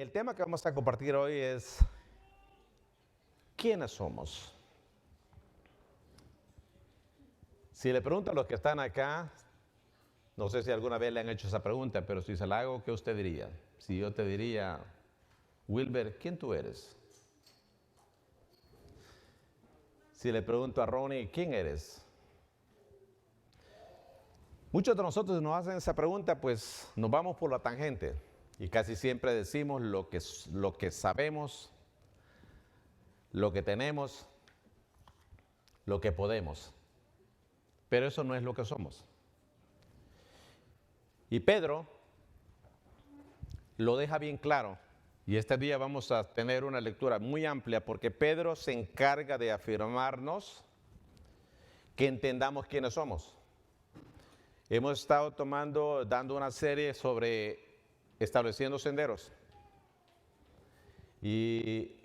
El tema que vamos a compartir hoy es ¿quiénes somos? Si le pregunto a los que están acá, no sé si alguna vez le han hecho esa pregunta, pero si se la hago, ¿qué usted diría? Si yo te diría, Wilber, ¿quién tú eres? Si le pregunto a Ronnie, ¿quién eres? Muchos de nosotros nos hacen esa pregunta, pues nos vamos por la tangente y casi siempre decimos lo que sabemos, lo que tenemos, lo que podemos, pero eso no es lo que somos. Y Pedro lo deja bien claro, y este día vamos a tener una lectura muy amplia porque Pedro se encarga de afirmarnos que entendamos quiénes somos. Hemos estado dando una serie sobre estableciendo senderos y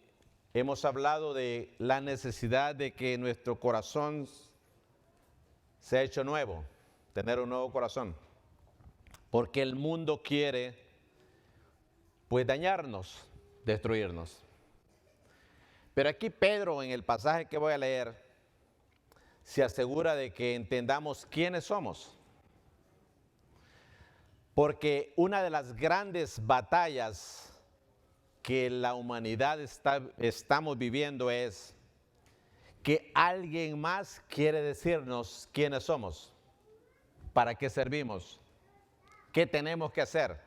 hemos hablado de la necesidad de que nuestro corazón sea hecho nuevo, tener un nuevo corazón, porque el mundo quiere pues dañarnos, destruirnos. Pero aquí Pedro, en el pasaje que voy a leer, se asegura de que entendamos quiénes somos. Porque una de las grandes batallas que la humanidad estamos viviendo es que alguien más quiere decirnos quiénes somos, para qué servimos, qué tenemos que hacer,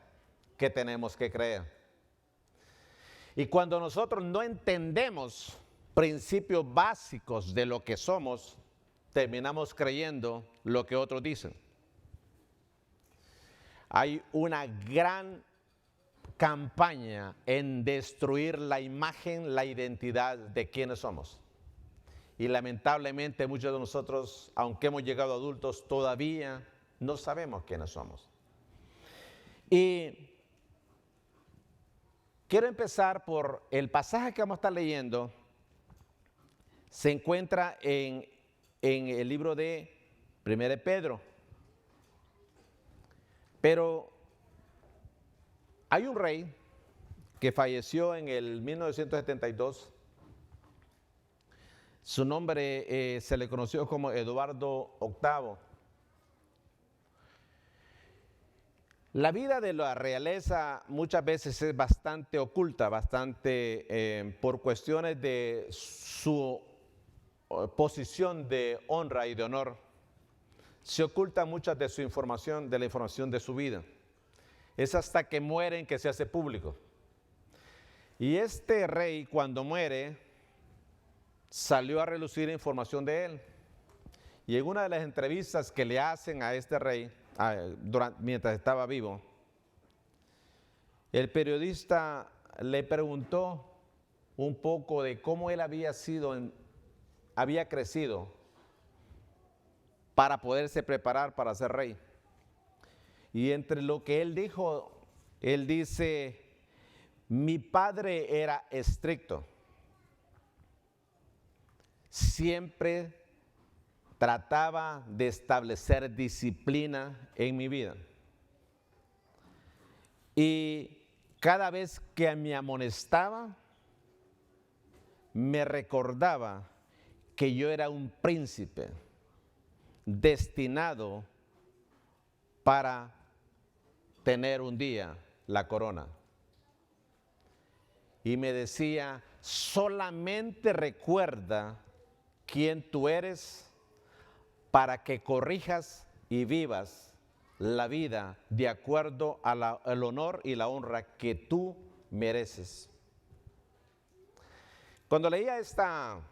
qué tenemos que creer. Y cuando nosotros no entendemos principios básicos de lo que somos, terminamos creyendo lo que otros dicen. Hay una gran campaña en destruir la imagen, la identidad de quienes somos. Y lamentablemente muchos de nosotros, aunque hemos llegado adultos, todavía no sabemos quiénes somos. Y quiero empezar por el pasaje que vamos a estar leyendo. Se encuentra en el libro de 1 Pedro. Pero hay un rey que falleció en el 1972. Su nombre se le conoció como Eduardo VIII. La vida de la realeza muchas veces es bastante oculta, por cuestiones de su posición de honra y de honor. Se oculta mucha de su información, de la información de su vida. Es hasta que mueren que se hace público. Y este rey, cuando muere, salió a relucir información de él. Y en una de las entrevistas que le hacen a este rey, mientras estaba vivo, el periodista le preguntó un poco de cómo él había crecido para poderse preparar para ser rey. Y entre lo que él dijo, él dice, mi padre era estricto. Siempre trataba de establecer disciplina en mi vida. Y cada vez que me amonestaba, me recordaba que yo era un príncipe destinado para tener un día la corona. Y me decía, solamente recuerda quién tú eres para que corrijas y vivas la vida de acuerdo al honor y la honra que tú mereces. Cuando leía esta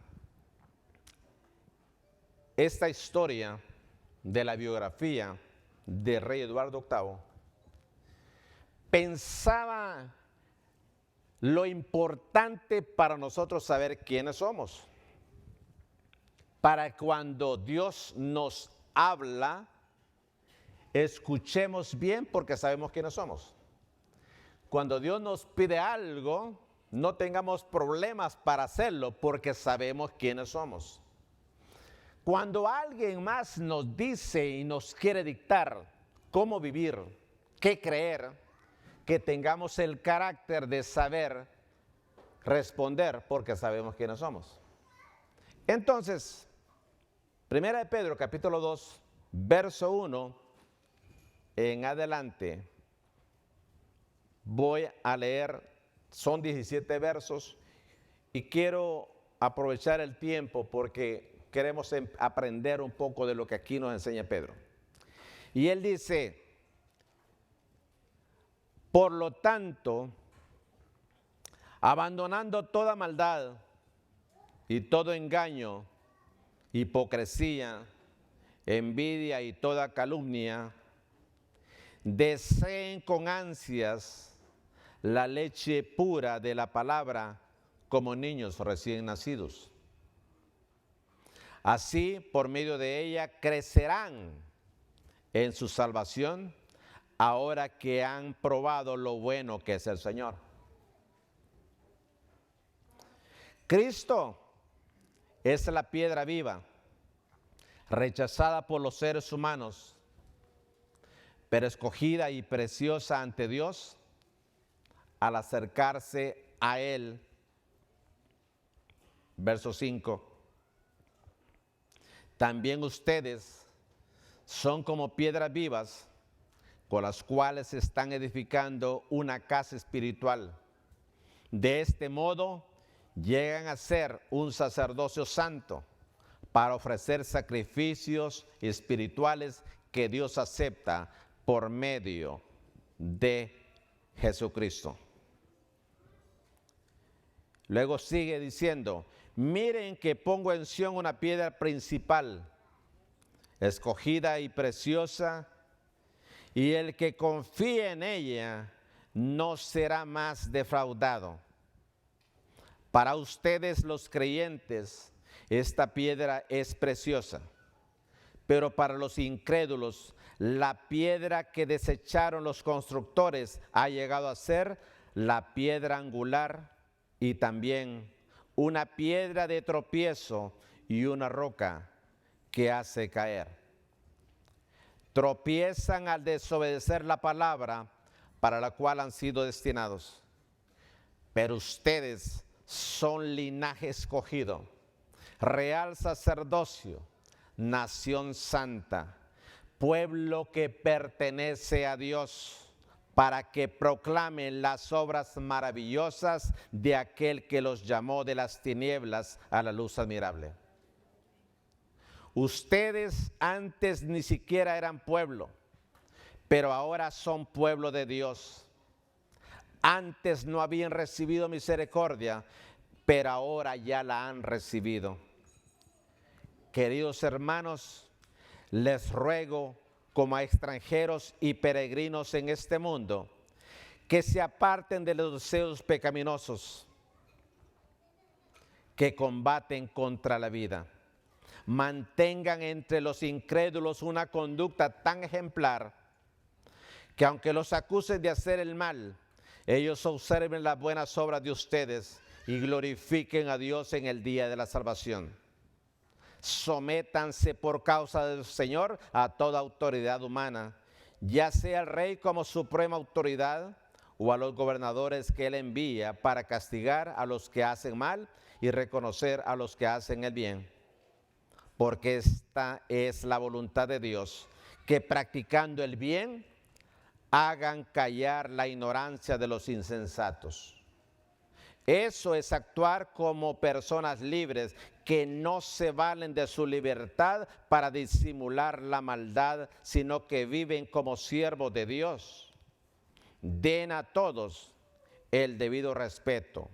historia de la biografía del rey Eduardo VIII, pensaba lo importante para nosotros saber quiénes somos. Para cuando Dios nos habla, escuchemos bien porque sabemos quiénes somos. Cuando Dios nos pide algo, no tengamos problemas para hacerlo porque sabemos quiénes somos. Cuando alguien más nos dice y nos quiere dictar cómo vivir, qué creer, que tengamos el carácter de saber responder porque sabemos quiénes somos. Entonces, 1 de Pedro capítulo 2, verso 1 en adelante, voy a leer, son 17 versos y quiero aprovechar el tiempo porque queremos aprender un poco de lo que aquí nos enseña Pedro. Y él dice, por lo tanto, abandonando toda maldad y todo engaño, hipocresía, envidia y toda calumnia, deseen con ansias la leche pura de la palabra como niños recién nacidos. Así, por medio de ella, crecerán en su salvación, ahora que han probado lo bueno que es el Señor. Cristo es la piedra viva, rechazada por los seres humanos, pero escogida y preciosa ante Dios al acercarse a Él. Verso 5. También ustedes son como piedras vivas con las cuales se están edificando una casa espiritual. De este modo llegan a ser un sacerdocio santo para ofrecer sacrificios espirituales que Dios acepta por medio de Jesucristo. Luego sigue diciendo, miren que pongo en Sión una piedra principal, escogida y preciosa, y el que confíe en ella no será más defraudado. Para ustedes los creyentes, esta piedra es preciosa, pero para los incrédulos, la piedra que desecharon los constructores ha llegado a ser la piedra angular y también una piedra de tropiezo y una roca que hace caer. Tropiezan al desobedecer la palabra para la cual han sido destinados. Pero ustedes son linaje escogido, real sacerdocio, nación santa, pueblo que pertenece a Dios, para que proclamen las obras maravillosas de aquel que los llamó de las tinieblas a la luz admirable. Ustedes antes ni siquiera eran pueblo, pero ahora son pueblo de Dios. Antes no habían recibido misericordia, pero ahora ya la han recibido. Queridos hermanos, les ruego como a extranjeros y peregrinos en este mundo, que se aparten de los deseos pecaminosos que combaten contra la vida. Mantengan entre los incrédulos una conducta tan ejemplar que aunque los acusen de hacer el mal, ellos observen las buenas obras de ustedes y glorifiquen a Dios en el día de la salvación. Sométanse por causa del Señor a toda autoridad humana, ya sea el rey como suprema autoridad o a los gobernadores que él envía para castigar a los que hacen mal y reconocer a los que hacen el bien. Porque esta es la voluntad de Dios, que practicando el bien hagan callar la ignorancia de los insensatos. Eso es actuar como personas libres que no se valen de su libertad para disimular la maldad, sino que viven como siervos de Dios. Den a todos el debido respeto.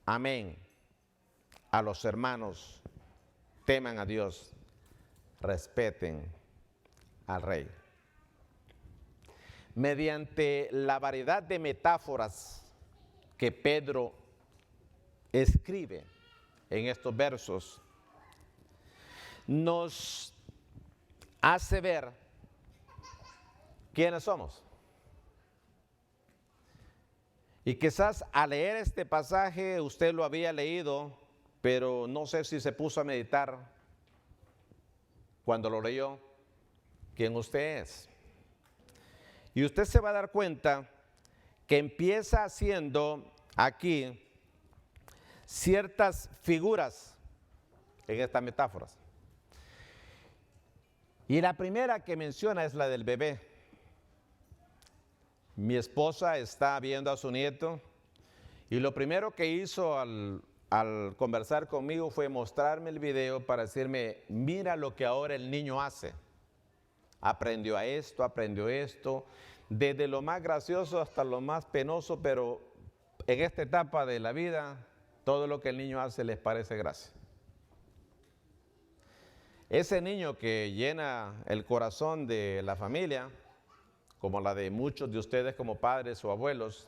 Amén. A los hermanos, teman a Dios, respeten al Rey. Mediante la variedad de metáforas que Pedro escribe en estos versos, nos hace ver quiénes somos. Y quizás al leer este pasaje usted lo había leído, pero no sé si se puso a meditar cuando lo leyó quién usted es. Y usted se va a dar cuenta que empieza haciendo aquí ciertas figuras en estas metáforas. Y la primera que menciona es la del bebé. Mi esposa está viendo a su nieto y lo primero que hizo al conversar conmigo fue mostrarme el video para decirme, mira lo que ahora el niño hace. Aprendió esto, desde lo más gracioso hasta lo más penoso, pero en esta etapa de la vida, todo lo que el niño hace les parece gracia. Ese niño que llena el corazón de la familia, como la de muchos de ustedes como padres o abuelos,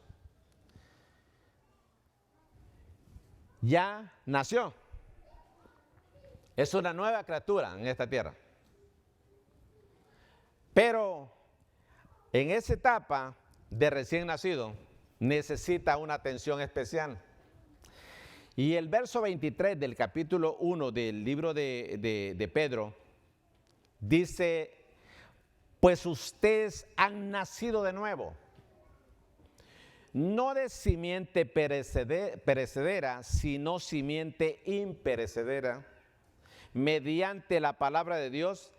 ya nació. Es una nueva criatura en esta tierra. Pero en esa etapa de recién nacido necesita una atención especial. Y el verso 23 del capítulo 1 del libro de Pedro dice, pues ustedes han nacido de nuevo, no de simiente perecedera, sino simiente imperecedera, mediante la palabra de Dios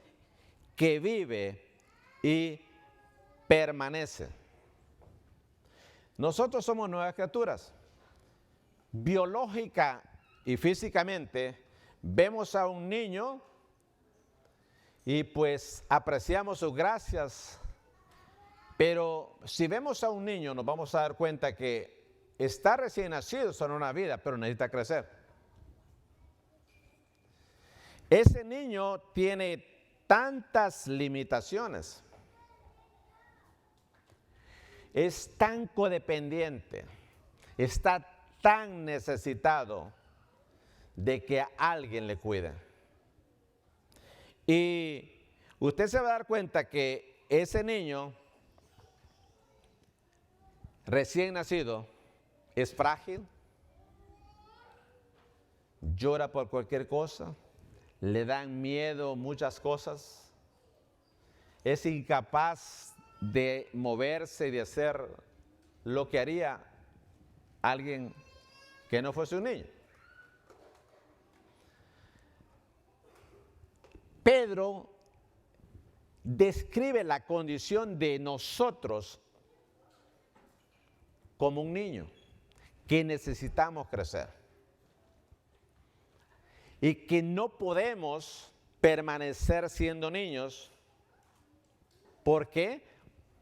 que vive y permanece. Nosotros somos nuevas criaturas. Biológica y físicamente vemos a un niño y pues apreciamos sus gracias, pero si vemos a un niño nos vamos a dar cuenta que está recién nacido, son una vida, pero necesita crecer. Ese niño tiene tantas limitaciones, es tan codependiente, está tan necesitado de que alguien le cuide. Y usted se va a dar cuenta que ese niño recién nacido es frágil, llora por cualquier cosa, le dan miedo muchas cosas, es incapaz de moverse y de hacer lo que haría alguien que no fuese un niño. Pedro describe la condición de nosotros como un niño, que necesitamos crecer y que no podemos permanecer siendo niños. ¿Por qué?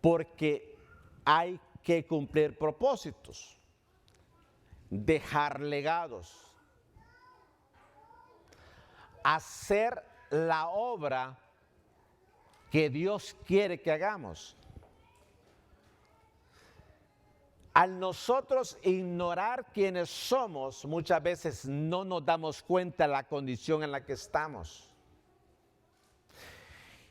Porque hay que cumplir propósitos, dejar legados, hacer la obra que Dios quiere que hagamos. Al nosotros ignorar quiénes somos, muchas veces no nos damos cuenta de la condición en la que estamos.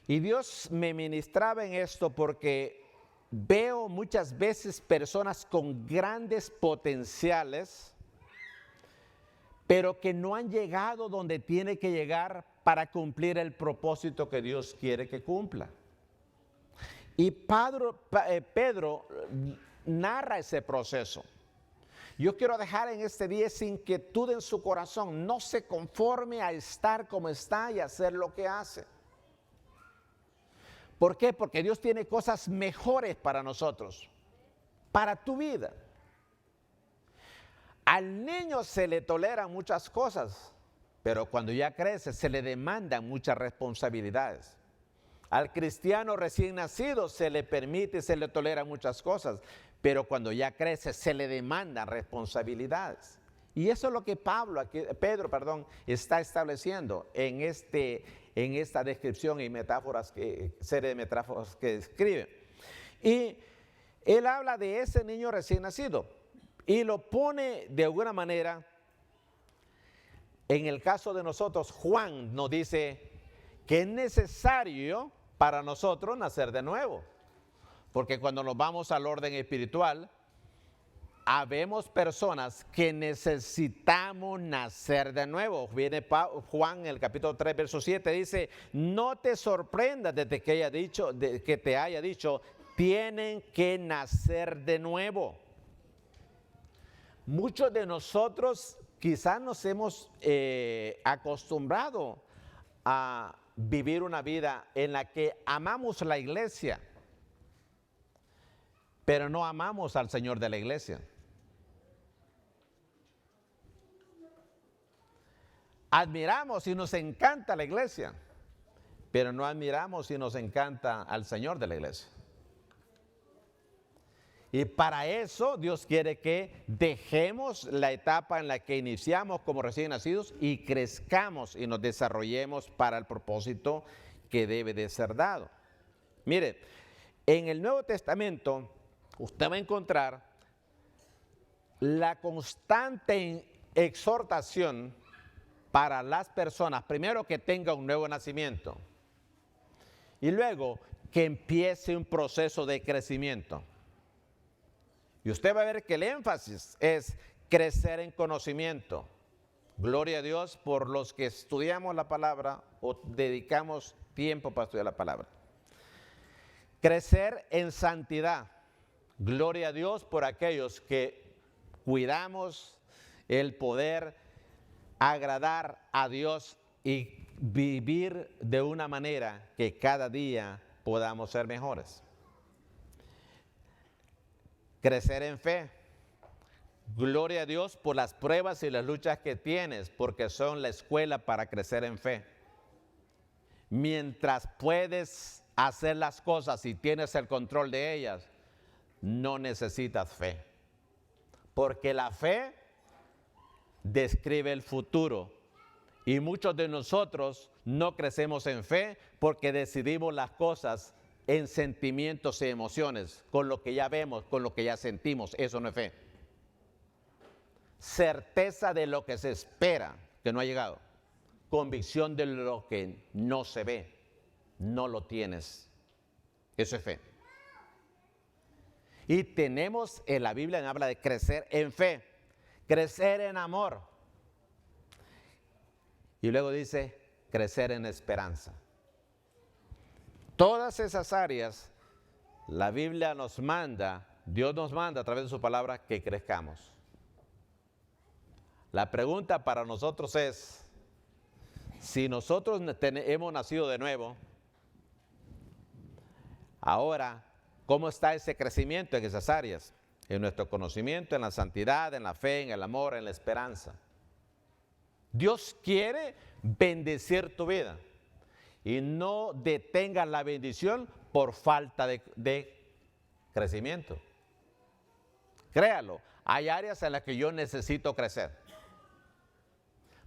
Y Dios me ministraba en esto porque veo muchas veces personas con grandes potenciales, pero que no han llegado donde tiene que llegar para cumplir el propósito que Dios quiere que cumpla. Y Pedro narra ese proceso. Yo quiero dejar en este día esa inquietud en su corazón. No se conforme a estar como está y hacer lo que hace. ¿Por qué? Porque Dios tiene cosas mejores para nosotros, para tu vida. Al niño se le toleran muchas cosas, pero cuando ya crece se le demandan muchas responsabilidades. Al cristiano recién nacido se le permite, se le toleran muchas cosas, pero cuando ya crece se le demandan responsabilidades. Y eso es lo que Pedro está estableciendo en esta descripción y serie de metáforas que describe. Y él habla de ese niño recién nacido y lo pone de alguna manera. En el caso de nosotros, Juan nos dice que es necesario para nosotros nacer de nuevo, porque cuando nos vamos al orden espiritual, habemos personas que necesitamos nacer de nuevo. Viene Juan en el capítulo 3, verso 7, dice, no te sorprendas de que te haya dicho, tienen que nacer de nuevo. Muchos de nosotros quizás nos hemos acostumbrado a vivir una vida en la que amamos la iglesia, pero no amamos al Señor de la iglesia. Admiramos y nos encanta la iglesia, pero no admiramos y nos encanta al Señor de la iglesia. Y para eso Dios quiere que dejemos la etapa en la que iniciamos como recién nacidos y crezcamos y nos desarrollemos para el propósito que debe de ser dado. Mire, en el Nuevo Testamento usted va a encontrar la constante exhortación para las personas, primero que tenga un nuevo nacimiento y luego que empiece un proceso de crecimiento. Y usted va a ver que el énfasis es crecer en conocimiento. Gloria a Dios por los que estudiamos la palabra o dedicamos tiempo para estudiar la palabra. Crecer en santidad. Gloria a Dios por aquellos que cuidamos el poder agradar a Dios y vivir de una manera que cada día podamos ser mejores. Crecer en fe. Gloria a Dios por las pruebas y las luchas que tienes, porque son la escuela para crecer en fe. Mientras puedes hacer las cosas y tienes el control de ellas, no necesitas fe. Porque la fe describe el futuro. Y muchos de nosotros no crecemos en fe porque decidimos las cosas en sentimientos y emociones, con lo que ya vemos, con lo que ya sentimos. Eso no es fe. Certeza de lo que se espera, que no ha llegado. Convicción de lo que no se ve, no lo tienes. Eso es fe. Y tenemos en la Biblia, habla de crecer en fe, crecer en amor. Y luego dice, crecer en esperanza. Todas esas áreas, la Biblia nos manda, Dios nos manda a través de su palabra que crezcamos. La pregunta para nosotros es, si nosotros hemos nacido de nuevo, ahora, ¿cómo está ese crecimiento en esas áreas? En nuestro conocimiento, en la santidad, en la fe, en el amor, en la esperanza. Dios quiere bendecir tu vida. Y no detengas la bendición por falta de crecimiento. Créalo, hay áreas en las que yo necesito crecer.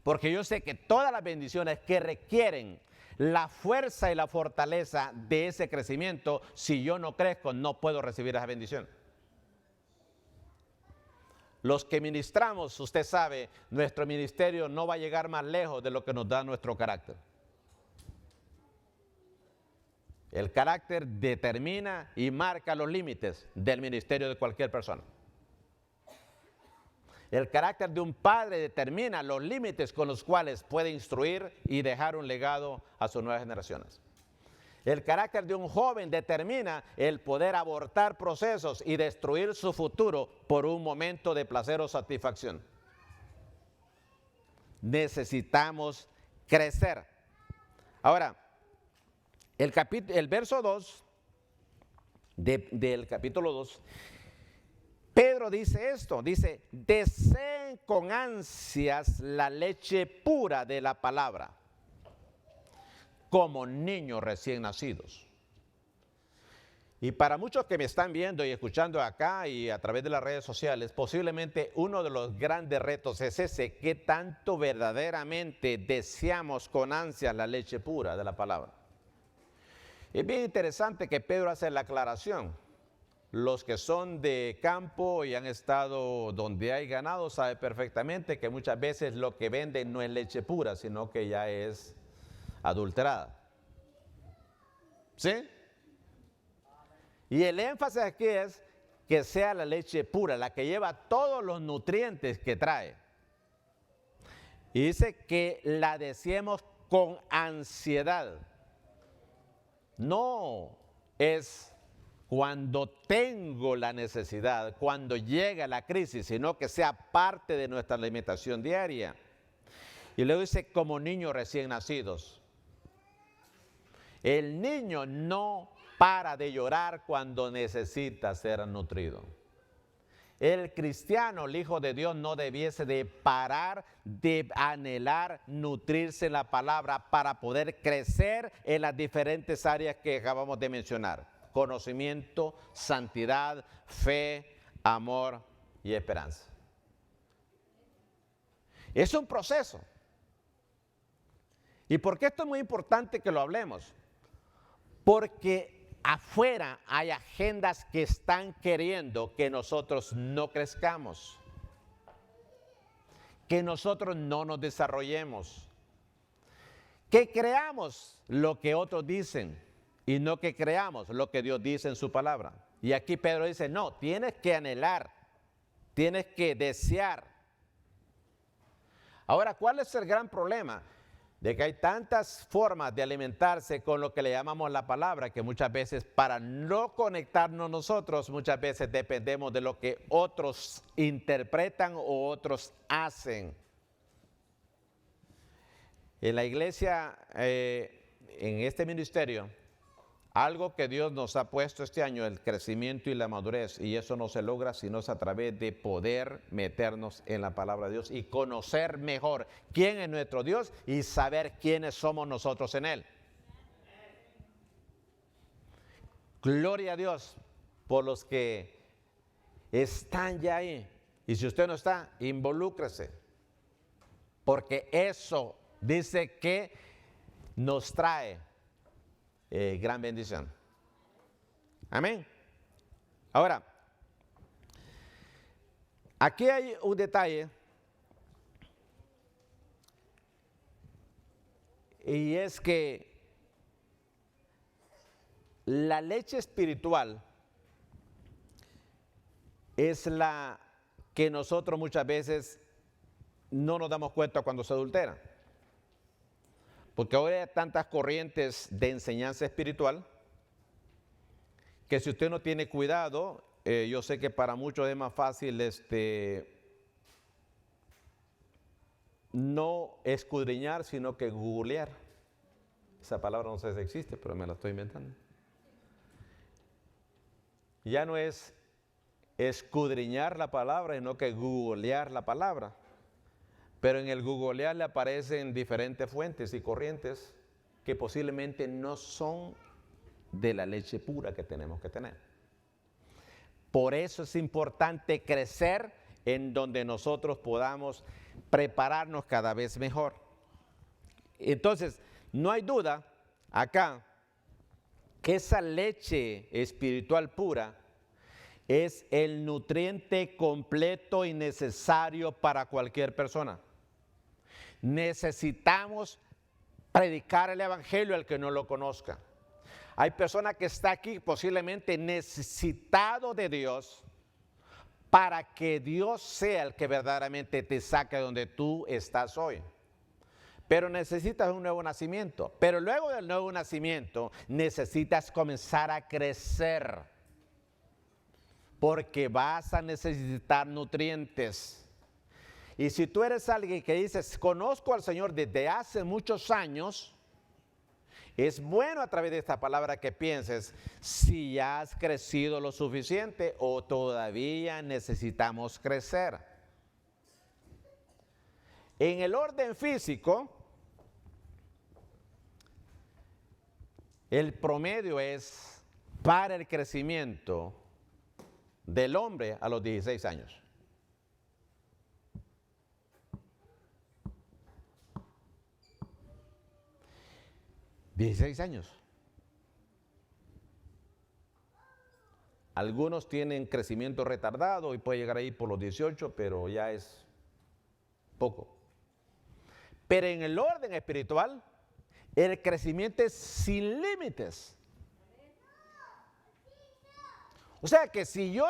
Porque yo sé que todas las bendiciones que requieren la fuerza y la fortaleza de ese crecimiento, si yo no crezco, no puedo recibir esa bendición. Los que ministramos, usted sabe, nuestro ministerio no va a llegar más lejos de lo que nos da nuestro carácter. El carácter determina y marca los límites del ministerio de cualquier persona. El carácter de un padre determina los límites con los cuales puede instruir y dejar un legado a sus nuevas generaciones. El carácter de un joven determina el poder abortar procesos y destruir su futuro por un momento de placer o satisfacción. Necesitamos crecer. Ahora, el verso 2 del capítulo 2, Pedro dice esto, dice, deseen con ansias la leche pura de la palabra, como niños recién nacidos. Y para muchos que me están viendo y escuchando acá y a través de las redes sociales, posiblemente uno de los grandes retos es ese, que tanto verdaderamente deseamos con ansias la leche pura de la palabra. Es bien interesante que Pedro hace la aclaración. Los que son de campo y han estado donde hay ganado saben perfectamente que muchas veces lo que venden no es leche pura, sino que ya es adulterada. ¿Sí? Y el énfasis aquí es que sea la leche pura, la que lleva todos los nutrientes que trae. Y dice que la deseemos con ansiedad. No es cuando tengo la necesidad, cuando llega la crisis, sino que sea parte de nuestra alimentación diaria. Y luego dice, como niños recién nacidos. El niño no para de llorar cuando necesita ser nutrido. El cristiano, el Hijo de Dios, no debiese de parar de anhelar nutrirse en la palabra para poder crecer en las diferentes áreas que acabamos de mencionar. Conocimiento, santidad, fe, amor y esperanza. Es un proceso. ¿Y por qué esto es muy importante que lo hablemos? Porque afuera hay agendas que están queriendo que nosotros no crezcamos, que nosotros no nos desarrollemos, que creamos lo que otros dicen y no que creamos lo que Dios dice en su palabra. Y aquí Pedro dice, no, tienes que anhelar, tienes que desear. Ahora, ¿cuál es el gran problema? De que hay tantas formas de alimentarse con lo que le llamamos la palabra, que muchas veces para no conectarnos nosotros, muchas veces dependemos de lo que otros interpretan o otros hacen. En la iglesia, en este ministerio, algo que Dios nos ha puesto este año, el crecimiento y la madurez, y eso no se logra sino es a través de poder meternos en la palabra de Dios y conocer mejor quién es nuestro Dios y saber quiénes somos nosotros en Él. Gloria a Dios por los que están ya ahí. Y si usted no está, involúcrese, porque eso dice que nos trae gran bendición. Amén. Ahora, aquí hay un detalle, y es que la leche espiritual es la que nosotros muchas veces no nos damos cuenta cuando se adultera. Porque hoy hay tantas corrientes de enseñanza espiritual que si usted no tiene cuidado, yo sé que para muchos es más fácil no escudriñar, sino que googlear. Esa palabra no sé si existe, pero me la estoy inventando. Ya no es escudriñar la palabra, sino que googlear la palabra. Pero en el googlear le aparecen diferentes fuentes y corrientes que posiblemente no son de la leche pura que tenemos que tener. Por eso es importante crecer en donde nosotros podamos prepararnos cada vez mejor. Entonces, no hay duda acá que esa leche espiritual pura es el nutriente completo y necesario para cualquier persona. Necesitamos predicar el evangelio al que no lo conozca. Hay personas que están aquí posiblemente necesitado de Dios para que Dios sea el que verdaderamente te saque de donde tú estás hoy. Pero necesitas un nuevo nacimiento. Pero luego del nuevo nacimiento necesitas comenzar a crecer, porque vas a necesitar nutrientes. Y si tú eres alguien que dices, conozco al Señor desde hace muchos años, es bueno a través de esta palabra que pienses si ya has crecido lo suficiente o todavía necesitamos crecer. En el orden físico, el promedio es para el crecimiento del hombre a los 16 años. ¿16 años? Algunos tienen crecimiento retardado y puede llegar ahí por los 18, pero ya es poco. Pero en el orden espiritual, el crecimiento es sin límites. O sea que si yo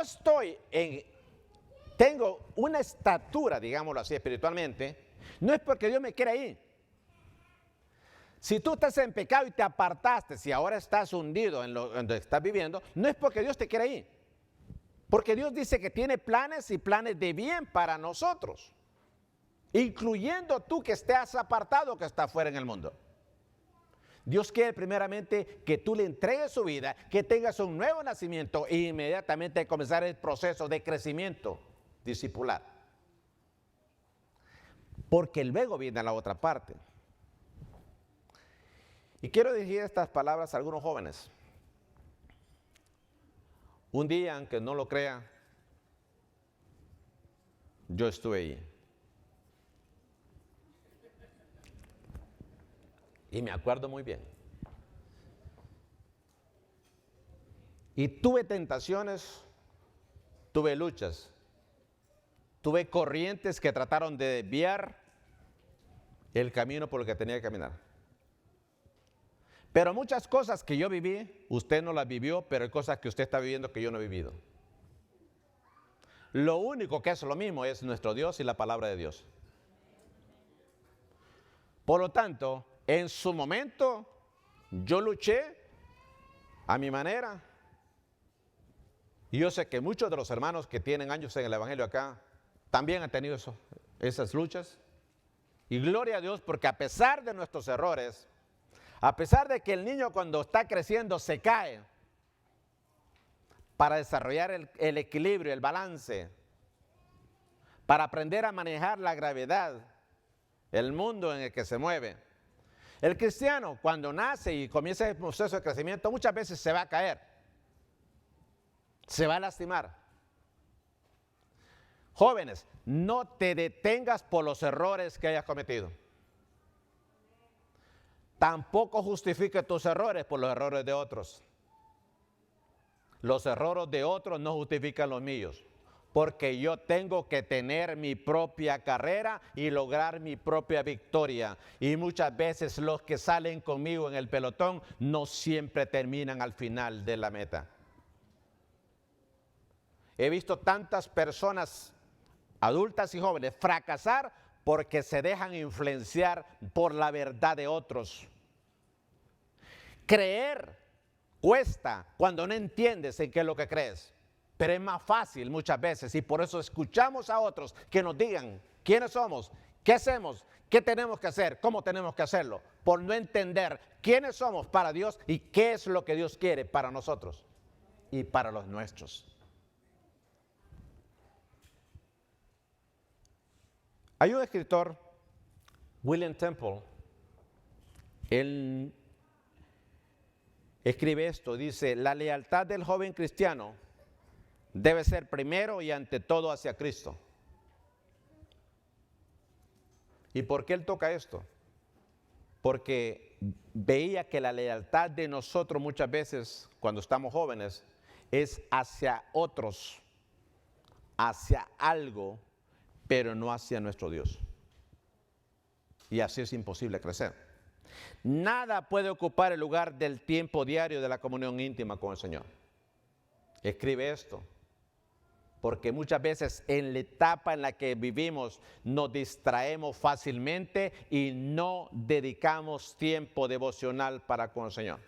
tengo una estatura, digámoslo así, espiritualmente, no es porque Dios me quiera ir, Si tú estás en pecado y te apartaste, si ahora estás hundido en donde estás viviendo, no es porque Dios te quiere ahí. Porque Dios dice que tiene planes y planes de bien para nosotros, incluyendo tú que estés apartado, que estás fuera en el mundo. Dios quiere primeramente que tú le entregues su vida, que tengas un nuevo nacimiento e inmediatamente comenzar el proceso de crecimiento discipular. Porque luego viene la otra parte. Y quiero dirigir estas palabras a algunos jóvenes. Un día, aunque no lo crea, yo estuve ahí. Y me acuerdo muy bien. Y tuve tentaciones, tuve luchas, tuve corrientes que trataron de desviar el camino por el que tenía que caminar. Pero muchas cosas que yo viví, usted no las vivió, pero hay cosas que usted está viviendo que yo no he vivido. Lo único que es lo mismo es nuestro Dios y la palabra de Dios. Por lo tanto, en su momento, yo luché a mi manera. Y yo sé que muchos de los hermanos que tienen años en el Evangelio acá, también han tenido esas luchas. Y gloria a Dios, porque a pesar de nuestros errores, a pesar de que el niño cuando está creciendo se cae, para desarrollar el equilibrio, el balance, para aprender a manejar la gravedad, el mundo en el que se mueve. El cristiano cuando nace y comienza el proceso de crecimiento muchas veces se va a caer, se va a lastimar. Jóvenes, no te detengas por los errores que hayas cometido. Tampoco justifique tus errores por los errores de otros. Los errores de otros no justifican los míos, porque yo tengo que tener mi propia carrera y lograr mi propia victoria. Y muchas veces los que salen conmigo en el pelotón no siempre terminan al final de la meta. He visto tantas personas, adultas y jóvenes, fracasar porque se dejan influenciar por la verdad de otros. Creer cuesta cuando no entiendes en qué es lo que crees, pero es más fácil muchas veces y por eso escuchamos a otros que nos digan quiénes somos, qué hacemos, qué tenemos que hacer, cómo tenemos que hacerlo, por no entender quiénes somos para Dios y qué es lo que Dios quiere para nosotros y para los nuestros. Hay un escritor, William Temple, él escribe esto, dice: la lealtad del joven cristiano debe ser primero y ante todo hacia Cristo. ¿Y por qué él toca esto? Porque veía que la lealtad de nosotros muchas veces, cuando estamos jóvenes, es hacia otros, hacia algo, pero no hacia nuestro Dios. Y así es imposible crecer. Nada puede ocupar el lugar del tiempo diario de la comunión íntima con el Señor. Escribe esto, porque muchas veces en la etapa en la que vivimos nos distraemos fácilmente y no dedicamos tiempo devocional para con el Señor.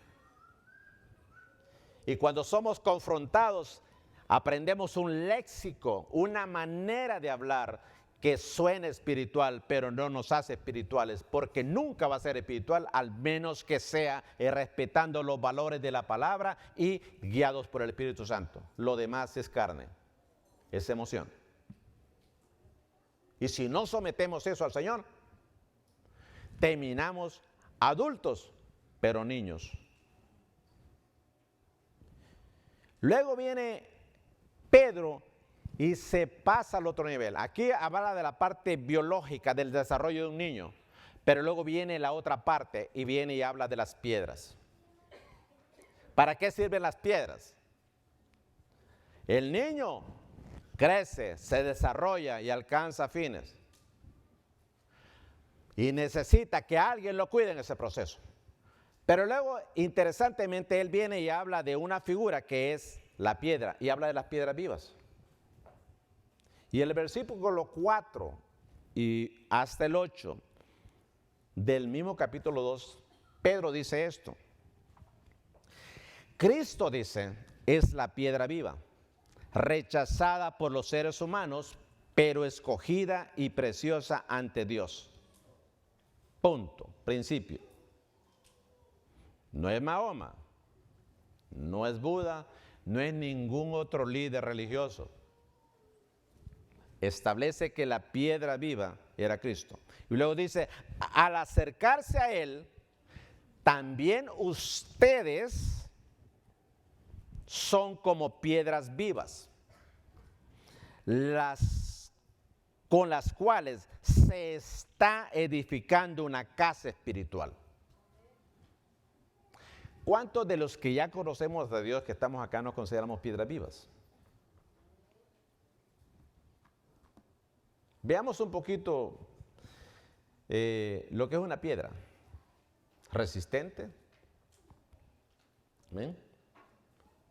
Y cuando somos confrontados, aprendemos un léxico, una manera de hablar que suene espiritual, pero no nos hace espirituales, porque nunca va a ser espiritual, al menos que sea respetando los valores de la palabra y guiados por el Espíritu Santo. Lo demás es carne, es emoción. Y si no sometemos eso al Señor, terminamos adultos, pero niños. Luego viene Pedro y se pasa al otro nivel. Aquí habla de la parte biológica del desarrollo de un niño, pero luego viene la otra parte y viene y habla de las piedras. ¿Para qué sirven las piedras? El niño crece, se desarrolla y alcanza fines. Y necesita que alguien lo cuide en ese proceso. Pero luego, interesantemente, él viene y habla de una figura que es la piedra, y habla de las piedras vivas. Y el versículo 4 y hasta el 8 del mismo capítulo 2 Pedro dice esto. Cristo, dice, es la piedra viva, rechazada por los seres humanos, pero escogida y preciosa ante Dios. Punto, principio. No es Mahoma, no es Buda, no es ningún otro líder religioso. Establece que la piedra viva era Cristo. Y luego dice, al acercarse a Él, también ustedes son como piedras vivas, con las cuales se está edificando una casa espiritual. ¿Cuántos de los que ya conocemos de Dios, que estamos acá, nos consideramos piedras vivas? Veamos un poquito lo que es una piedra. Resistente, ¿ven?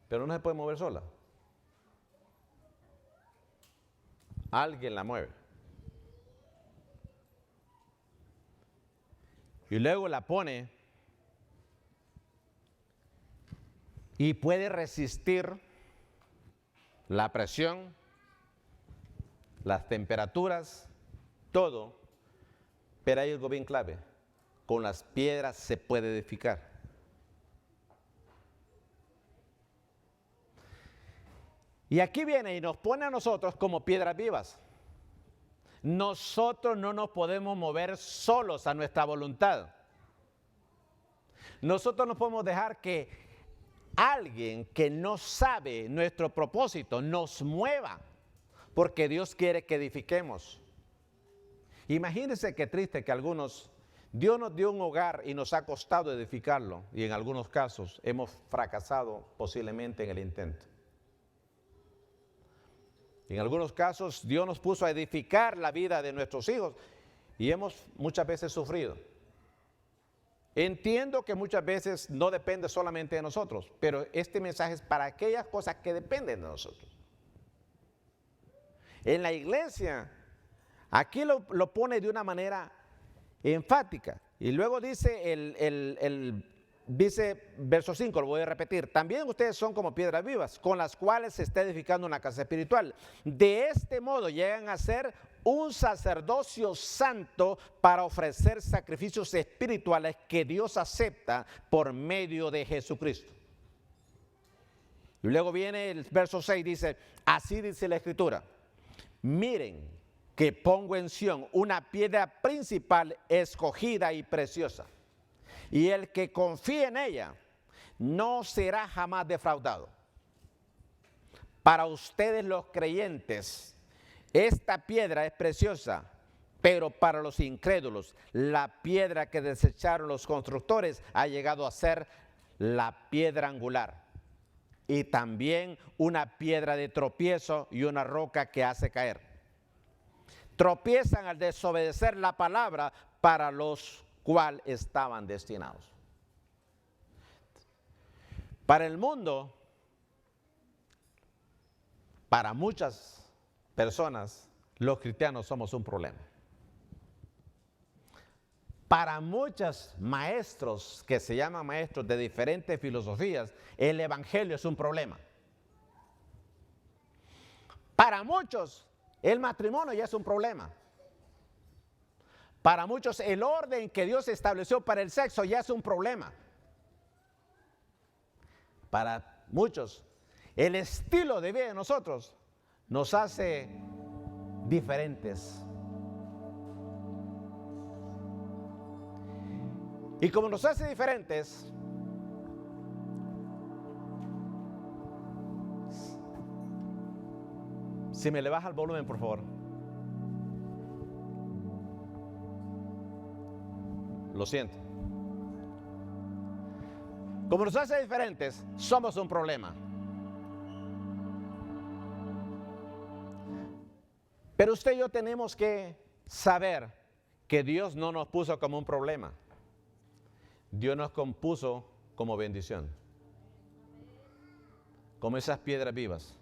Pero no se puede mover sola. Alguien la mueve. Y luego la pone y puede resistir la presión, las temperaturas, todo. Pero hay algo bien clave. Con las piedras se puede edificar. Y aquí viene y nos pone a nosotros como piedras vivas. Nosotros no nos podemos mover solos a nuestra voluntad. Nosotros no podemos dejar que alguien que no sabe nuestro propósito nos mueva, porque Dios quiere que edifiquemos. Imagínense qué triste que Dios nos dio un hogar y nos ha costado edificarlo, y en algunos casos hemos fracasado posiblemente en el intento. En algunos casos Dios nos puso a edificar la vida de nuestros hijos y hemos muchas veces sufrido. Entiendo que muchas veces no depende solamente de nosotros, pero este mensaje es para aquellas cosas que dependen de nosotros. En la iglesia, aquí lo pone de una manera enfática. Y luego dice dice verso 5, lo voy a repetir. También ustedes son como piedras vivas, con las cuales se está edificando una casa espiritual. De este modo llegan a ser un sacerdocio santo para ofrecer sacrificios espirituales que Dios acepta por medio de Jesucristo. Y luego viene el verso 6, dice, así dice la Escritura. Miren que pongo en Sión una piedra principal, escogida y preciosa. Y el que confíe en ella no será jamás defraudado. Para ustedes los creyentes, esta piedra es preciosa, pero para los incrédulos, la piedra que desecharon los constructores ha llegado a ser la piedra angular. Y también una piedra de tropiezo y una roca que hace caer. Tropiezan al desobedecer la palabra para los cuales estaban destinados. Para el mundo, para muchas personas, los cristianos somos un problema. Para muchos maestros que se llaman maestros de diferentes filosofías, el evangelio es un problema. Para muchos, el matrimonio ya es un problema. Para muchos, el orden que Dios estableció para el sexo ya es un problema. Para muchos, el estilo de vida de nosotros nos hace diferentes. Y como nos hace diferentes, si me le baja el volumen, por favor. Lo siento. Como nos hace diferentes, somos un problema. Pero usted y yo tenemos que saber que Dios no nos puso como un problema. Dios nos compuso como bendición. Como esas piedras vivas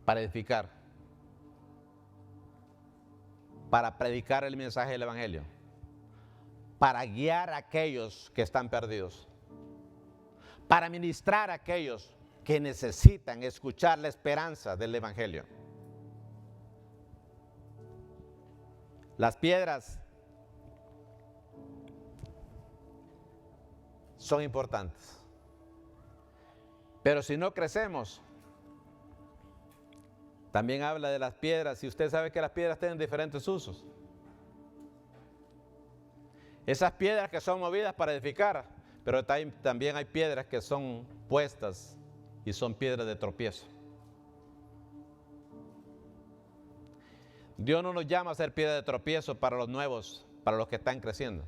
para edificar, para predicar el mensaje del evangelio, para guiar a aquellos que están perdidos, para ministrar a aquellos que necesitan escuchar la esperanza del Evangelio. Las piedras son importantes, pero si no crecemos, también habla de las piedras, y usted sabe que las piedras tienen diferentes usos. Esas piedras que son movidas para edificar, pero también hay piedras que son puestas y son piedras de tropiezo. Dios no nos llama a ser piedra de tropiezo para los nuevos, para los que están creciendo.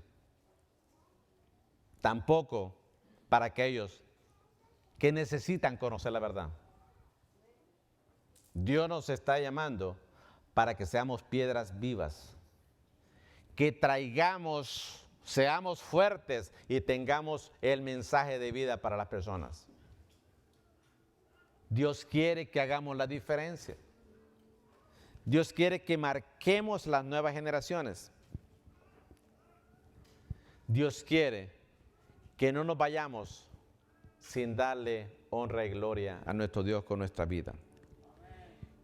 Tampoco para aquellos que necesitan conocer la verdad. Dios nos está llamando para que seamos piedras vivas, que seamos fuertes y tengamos el mensaje de vida para las personas. Dios quiere que hagamos la diferencia. Dios quiere que marquemos las nuevas generaciones. Dios quiere que no nos vayamos sin darle honra y gloria a nuestro Dios con nuestra vida.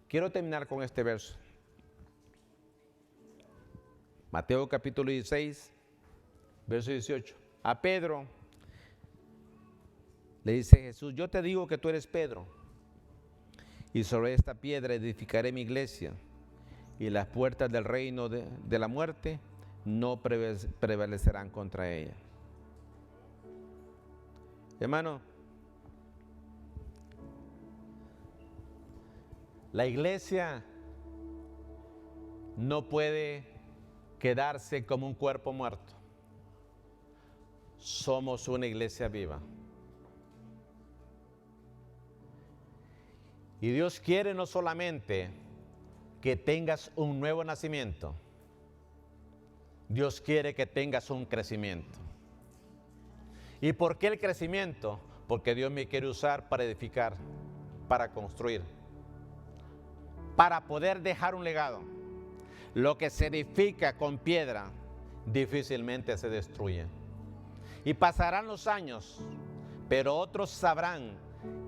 Quiero terminar con este verso. Mateo capítulo 16, verso 18. A Pedro le dice Jesús: yo te digo que tú eres Pedro, y sobre esta piedra edificaré mi iglesia, y las puertas del reino de la muerte no prevalecerán contra ella. Hermano, la iglesia no puede quedarse como un cuerpo muerto. Somos una iglesia viva. Y Dios quiere no solamente que tengas un nuevo nacimiento, Dios quiere que tengas un crecimiento. ¿Y por qué el crecimiento? Porque Dios me quiere usar para edificar, para construir, para poder dejar un legado. Lo que se edifica con piedra difícilmente se destruye. Y pasarán los años, pero otros sabrán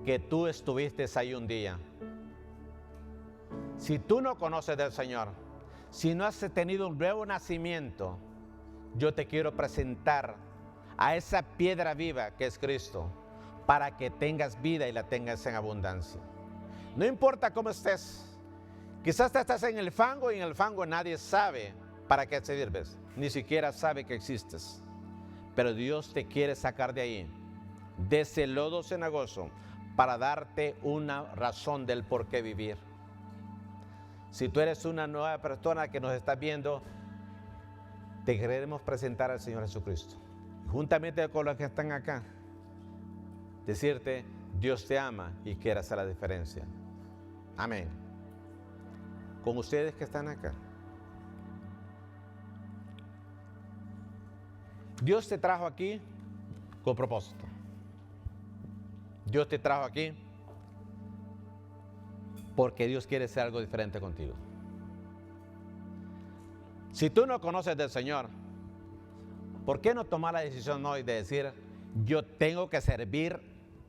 que tú estuviste ahí un día. Si tú no conoces del Señor, si no has tenido un nuevo nacimiento, yo te quiero presentar a esa piedra viva que es Cristo, para que tengas vida y la tengas en abundancia. No importa cómo estés. Quizás te estás en el fango, y en el fango nadie sabe para qué sirves, ni siquiera sabe que existes. Pero Dios te quiere sacar de ahí, de ese lodo cenagoso, para darte una razón del por qué vivir. Si tú eres una nueva persona que nos estás viendo, te queremos presentar al Señor Jesucristo. Juntamente con los que están acá, decirte: Dios te ama y quiere hacer la diferencia. Amén. Con ustedes que están acá, Dios te trajo aquí con propósito. Dios te trajo aquí porque Dios quiere hacer algo diferente contigo. Si tú no conoces del Señor, ¿por qué no tomar la decisión hoy de decir: yo tengo que servir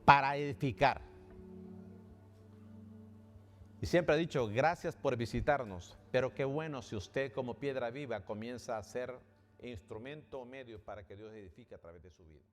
para edificar? Y siempre he dicho: gracias por visitarnos, pero qué bueno si usted como piedra viva comienza a ser instrumento o medio para que Dios edifique a través de su vida.